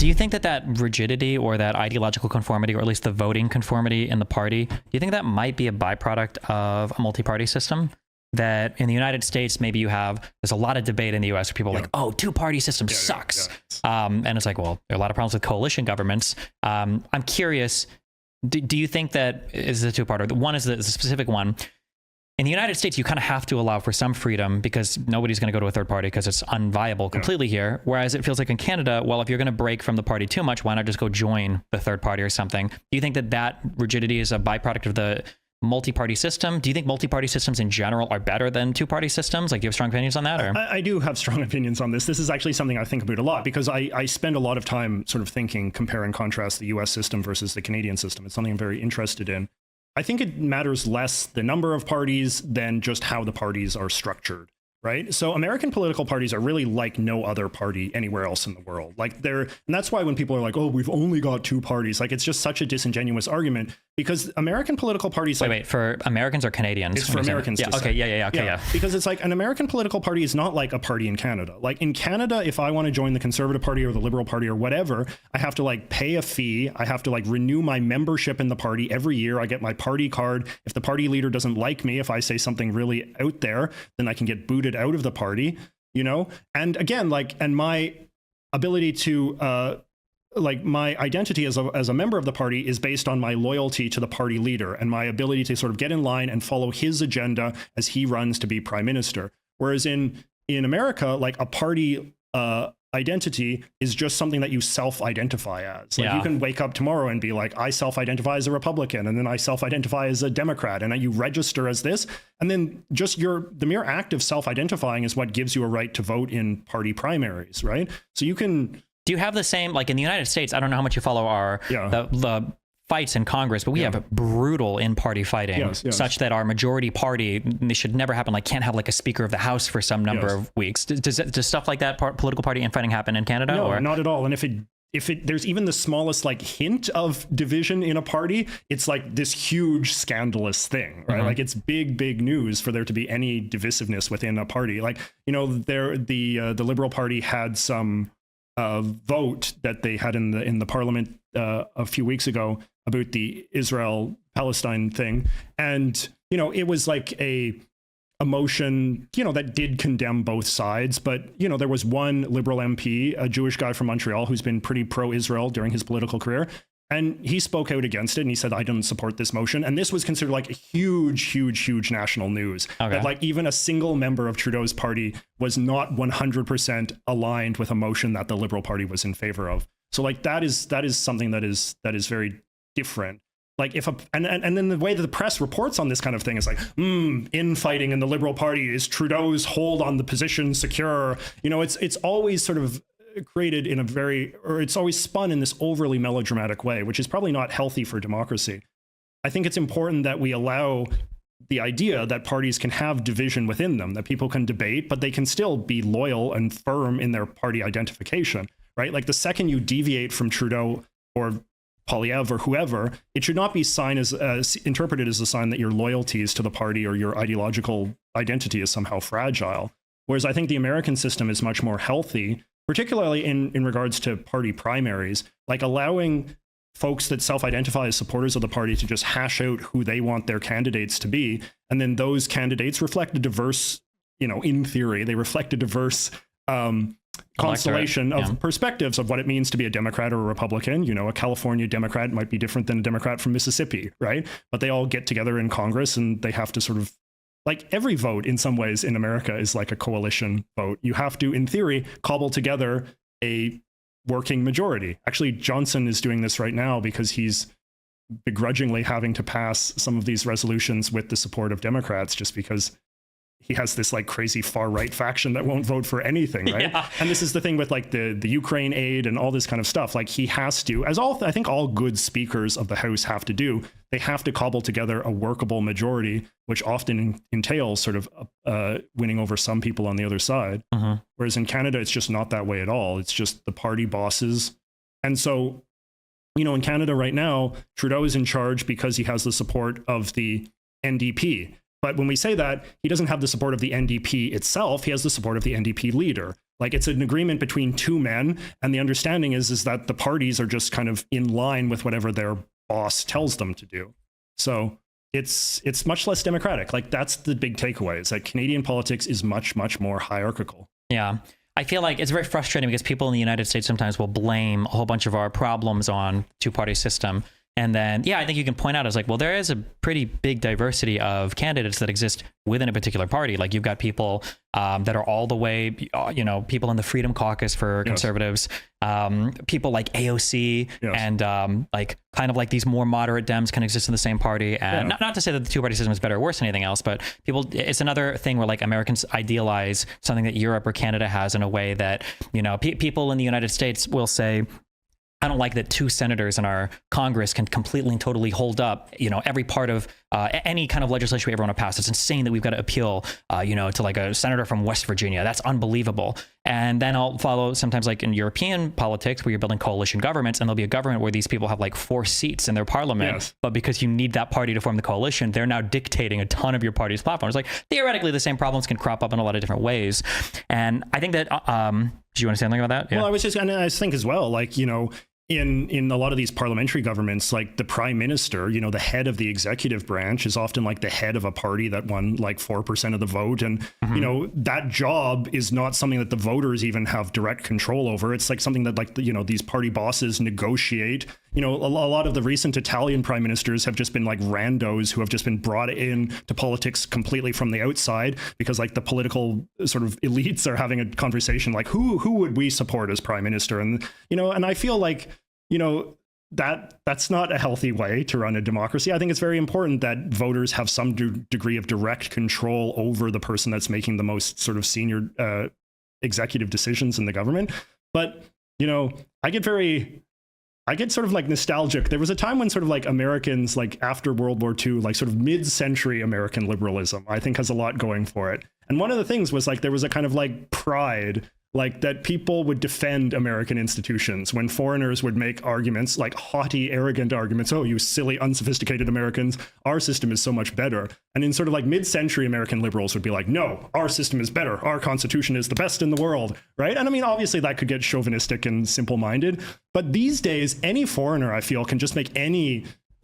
Do you think that that rigidity or that ideological conformity, or at least the voting conformity in the party, do you think that might be a byproduct of a multi-party system? That in the United States, maybe there's a lot of debate in the US where people are like, oh, two-party system sucks. And it's like, well, there are a lot of problems with coalition governments. I'm curious, do you think that is a two-parter? One is the specific one. In the United States, you kind of have to allow for some freedom because nobody's going to go to a third party because it's unviable completely here. Whereas it feels like in Canada, well, if you're going to break from the party too much, why not just go join the third party or something? Do you think that that rigidity is a byproduct of the multi-party system? Do you think multi-party systems in general are better than two-party systems? Like, do you have strong opinions on that? Or? I do have strong opinions on this. This is actually something I think about a lot because I spend a lot of time sort of thinking, compare and contrast the US system versus the Canadian system. It's something I'm very interested in. I think it matters less the number of parties than just how the parties are structured, right? So American political parties are really like no other party anywhere else in the world. Like and that's why when people are like, oh, we've only got two parties, like it's just such a disingenuous argument because American political parties... Wait, for Americans or Canadians? It's for Americans. Yeah, okay, yeah. Because it's like an American political party is not like a party in Canada. Like in Canada, if I want to join the Conservative Party or the Liberal Party or whatever, I have to like pay a fee. I have to like renew my membership in the party every year. I get my party card. If the party leader doesn't like me, if I say something really out there, then I can get booted out of the party, you know? And again, like, and my ability to, like my identity as a member of the party is based on my loyalty to the party leader and my ability to sort of get in line and follow his agenda as he runs to be prime minister. Whereas in America, like a party identity is just something that you self-identify as. Like you can wake up tomorrow and be like, I self-identify as a Republican, and then I self-identify as a Democrat, and you register as this. And then just the mere act of self-identifying is what gives you a right to vote in party primaries, right? So you can... Do you have the same, like in the United States, I don't know how much you follow the fights in Congress, but we have brutal in-party fighting such that our majority party, they should never happen, like can't have like a Speaker of the House for some number of weeks. Does stuff like that political party infighting happen in Canada? No, or? Not at all. And if there's even the smallest like hint of division in a party, it's like this huge scandalous thing, right? Like it's big news for there to be any divisiveness within a party. Like, you know, the Liberal Party had some vote that they had in the parliament a few weeks ago about the Israel-Palestine thing. And, you know, it was like a motion, you know, that did condemn both sides. But, you know, there was one Liberal MP, a Jewish guy from Montreal, who's been pretty pro-Israel during his political career. And he spoke out against it and he said, I don't support this motion. And this was considered like a huge national news. That like even a single member of Trudeau's party was not 100% aligned with a motion that the Liberal Party was in favor of. So like that is something that is very different. Like if and then the way that the press reports on this kind of thing is like, infighting in the Liberal Party, is Trudeau's hold on the position secure? You know, it's always sort of created in it's always spun in this overly melodramatic way, which is probably not healthy for democracy. I think it's important that we allow the idea that parties can have division within them, that people can debate, but they can still be loyal and firm in their party identification, right? Like the second you deviate from Trudeau or Poilievre or whoever, it should not be interpreted as a sign that your loyalties to the party or your ideological identity is somehow fragile. Whereas I think the American system is much more healthy, particularly in regards to party primaries, like allowing folks that self-identify as supporters of the party to just hash out who they want their candidates to be. And then those candidates reflect a diverse, you know, in theory, they reflect a diverse constellation of perspectives of what it means to be a Democrat or a Republican. You know, a California Democrat might be different than a Democrat from Mississippi, right? But they all get together in Congress and they have to sort of, like every vote in some ways in America is like a coalition vote. You have to, in theory, cobble together a working majority. Actually, Johnson is doing this right now because he's begrudgingly having to pass some of these resolutions with the support of Democrats just because he has this like crazy far right faction that won't vote for anything, right? And this is the thing with like the Ukraine aid and all this kind of stuff. Like he has to, as I think all good speakers of the House have to do, they have to cobble together a workable majority, which often entails sort of winning over some people on the other side. Whereas in Canada, it's just not that way at all. It's just the party bosses. And so, you know, in Canada right now, Trudeau is in charge because he has the support of the NDP. But when we say that, he doesn't have the support of the NDP itself, he has the support of the NDP leader. Like it's an agreement between two men, and the understanding is that the parties are just kind of in line with whatever their boss tells them to do. So it's much less democratic. Like that's the big takeaway, is that Canadian politics is much, much more hierarchical. Yeah. I feel like it's very frustrating because people in the United States sometimes will blame a whole bunch of our problems on two-party system. And then, yeah, I think you can point out as like, well, there is a pretty big diversity of candidates that exist within a particular party. Like you've got people that are all the way, people in the Freedom Caucus for conservatives, people like AOC and like kind of like these more moderate Dems can exist in the same party. And not to say that the two-party system is better or worse than anything else, but it's another thing where like Americans idealize something that Europe or Canada has in a way that, people in the United States will say, I don't like that two senators in our Congress can completely and totally hold up, every part of any kind of legislation we ever want to pass. It's insane that we've got to appeal, to like a senator from West Virginia. That's unbelievable. And then I'll follow sometimes like in European politics where you're building coalition governments, and there'll be a government where these people have like 4 seats in their parliament. But because you need that party to form the coalition, they're now dictating a ton of your party's platforms. Like theoretically, the same problems can crop up in a lot of different ways. And I think that, do you want to say something about that? Yeah. Well, I think as well, like, in a lot of these parliamentary governments, like the prime minister, the head of the executive branch is often like the head of a party that won like 4% of the vote. And, that job is not something that the voters even have direct control over. It's like something that like, these party bosses negotiate. A lot of the recent Italian prime ministers have just been like randos who have just been brought in to politics completely from the outside, because like the political sort of elites are having a conversation like who would we support as prime minister? And, and I feel like, that's not a healthy way to run a democracy. I think it's very important that voters have some degree of direct control over the person that's making the most sort of senior executive decisions in the government. But, I get sort of like nostalgic. There was a time when sort of like Americans, like after World War II, like sort of mid-century American liberalism, I think has a lot going for it. And one of the things was like, there was a kind of like pride, like that people would defend American institutions when foreigners would make arguments, like haughty, arrogant arguments. Oh, you silly, unsophisticated Americans, our system is so much better. And in sort of like mid-century American liberals would be like, no, our system is better. Our constitution is the best in the world, right? And I mean, obviously that could get chauvinistic and simple-minded. But these days, any foreigner, I feel, can just make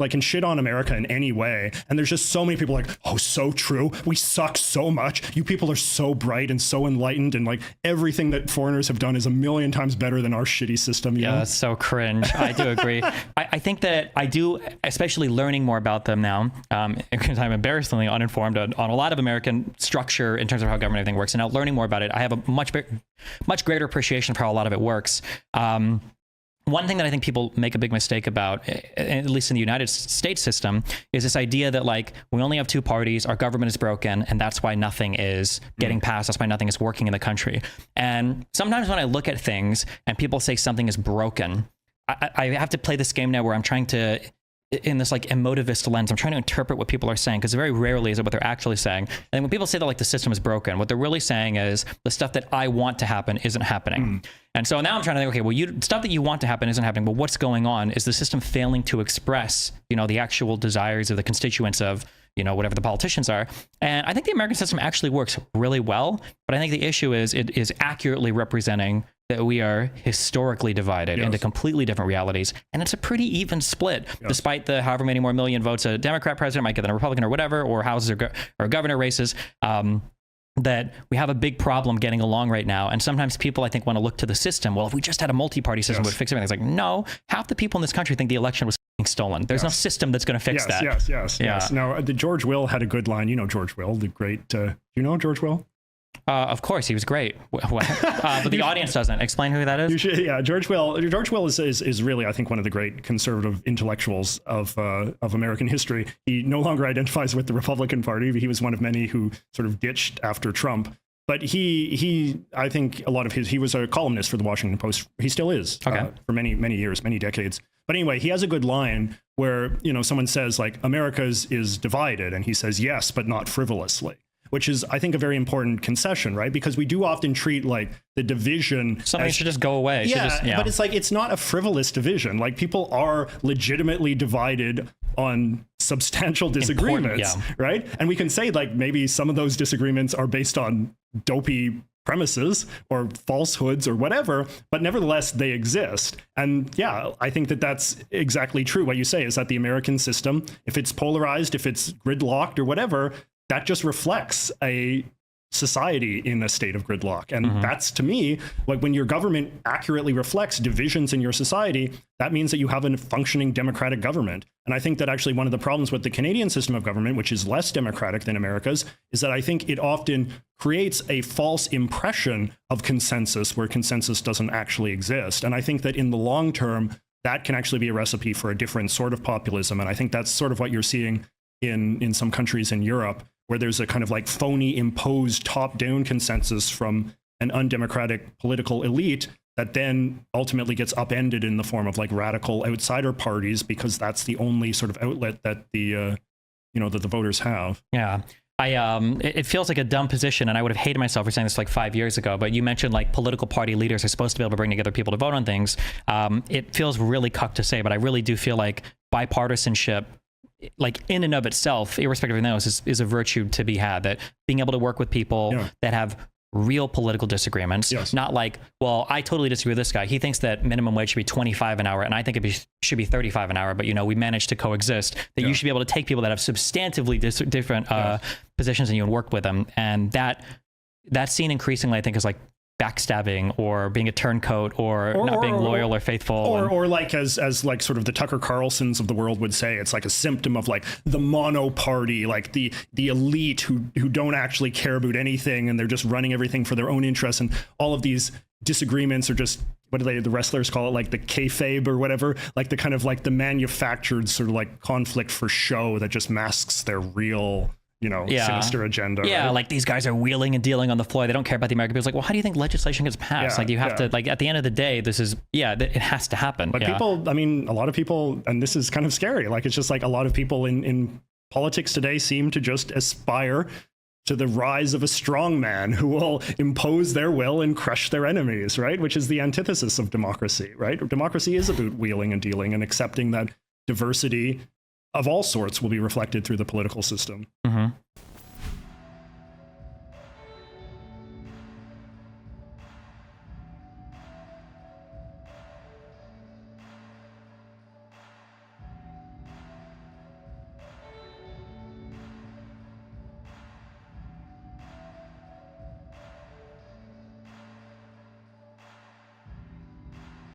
can shit on America in any way. And there's just so many people like, oh, so true. We suck so much. You people are so bright and so enlightened. And like everything that foreigners have done is a million times better than our shitty system. Yeah, that's so cringe. I do agree. I think that I do, especially learning more about them now, because I'm embarrassingly uninformed on a lot of American structure in terms of how government everything works. And now learning more about it, I have a much greater appreciation for how a lot of it works. One thing that I think people make a big mistake about, at least in the United States system, is this idea that like we only have 2 parties, our government is broken, and that's why nothing is getting passed. That's why nothing is working in the country. And sometimes when I look at things and people say something is broken, I have to play this game now where I'm trying to, in this like emotivist lens, I'm trying to interpret what people are saying, because very rarely is it what they're actually saying. And when people say that like the system is broken, what they're really saying is the stuff that I want to happen isn't happening. And so now I'm trying to think, okay, well, stuff that you want to happen isn't happening, but what's going on? Is the system failing to express, the actual desires of the constituents of, whatever the politicians are? And I think the American system actually works really well, but I think the issue is it is accurately representing that we are historically divided into completely different realities. And it's a pretty even split, despite the however many more million votes a Democrat president might get than a Republican or whatever, or houses or governor races. That we have a big problem getting along right now. And sometimes people, I think, want to look to the system. Well, if we just had a multi-party system, it would fix everything. It's like, no, half the people in this country think the election was stolen. There's no system that's going to fix that. Yes. Now, the George Will had a good line. George Will, the great, you know George Will? Of course, he was great. But the audience doesn't. Explain who that is. George Will. George Will is really, I think, one of the great conservative intellectuals of American history. He no longer identifies with the Republican Party. He was one of many who sort of ditched after Trump. But I think a lot of he was a columnist for the Washington Post. He still is for many, many years, many decades. But anyway, he has a good line where, someone says like, America is divided. And he says, yes, but not frivolously. Which is, I think, a very important concession, right? Because we do often treat like the division something should just go away. But it's like, it's not a frivolous division. Like people are legitimately divided on substantial disagreements, right? And we can say like maybe some of those disagreements are based on dopey premises or falsehoods or whatever, but nevertheless they exist. And yeah, I think that that's exactly true. What you say is that the American system, if it's polarized, if it's gridlocked or whatever, that just reflects a society in a state of gridlock. And that's, to me, like when your government accurately reflects divisions in your society, that means that you have a functioning democratic government. And I think that actually one of the problems with the Canadian system of government, which is less democratic than America's, is that I think it often creates a false impression of consensus where consensus doesn't actually exist. And I think that in the long term, that can actually be a recipe for a different sort of populism. And I think that's sort of what you're seeing in some countries in Europe, where there's a kind of like phony imposed top-down consensus from an undemocratic political elite that then ultimately gets upended in the form of like radical outsider parties, because that's the only sort of outlet that the that the voters have. Yeah. It feels like a dumb position, and I would have hated myself for saying this like 5 years ago, but you mentioned like political party leaders are supposed to be able to bring together people to vote on things. It feels really cucked to say, but I really do feel like bipartisanship, like in and of itself, irrespective of those, is a virtue to be had. That being able to work with people that have real political disagreements, not like, well, I totally disagree with this guy. He thinks that minimum wage should be 25 an hour, and I think it should be 35 an hour. But we managed to coexist. That you should be able to take people that have substantively different positions than you and work with them, and that seen increasingly, I think, is like backstabbing or being a turncoat or not being loyal or faithful, or like as like sort of the Tucker Carlsons of the world would say, it's like a symptom of like the mono party, like the elite who don't actually care about anything, and they're just running everything for their own interests. And all of these disagreements are just, what do the wrestlers call it, like the kayfabe or whatever, like the kind of like the manufactured sort of like conflict for show that just masks their real sinister agenda. Yeah, right? like these guys are wheeling and dealing on the floor. They don't care about the American people. It's like, well, how do you think legislation gets passed? Like you have to, like at the end of the day, this is, it has to happen. But people, I mean, a lot of people, and this is kind of scary, like it's just like a lot of people in politics today seem to just aspire to the rise of a strong man who will impose their will and crush their enemies, right? Which is the antithesis of democracy, right? Democracy is about wheeling and dealing and accepting that diversity of all sorts will be reflected through the political system.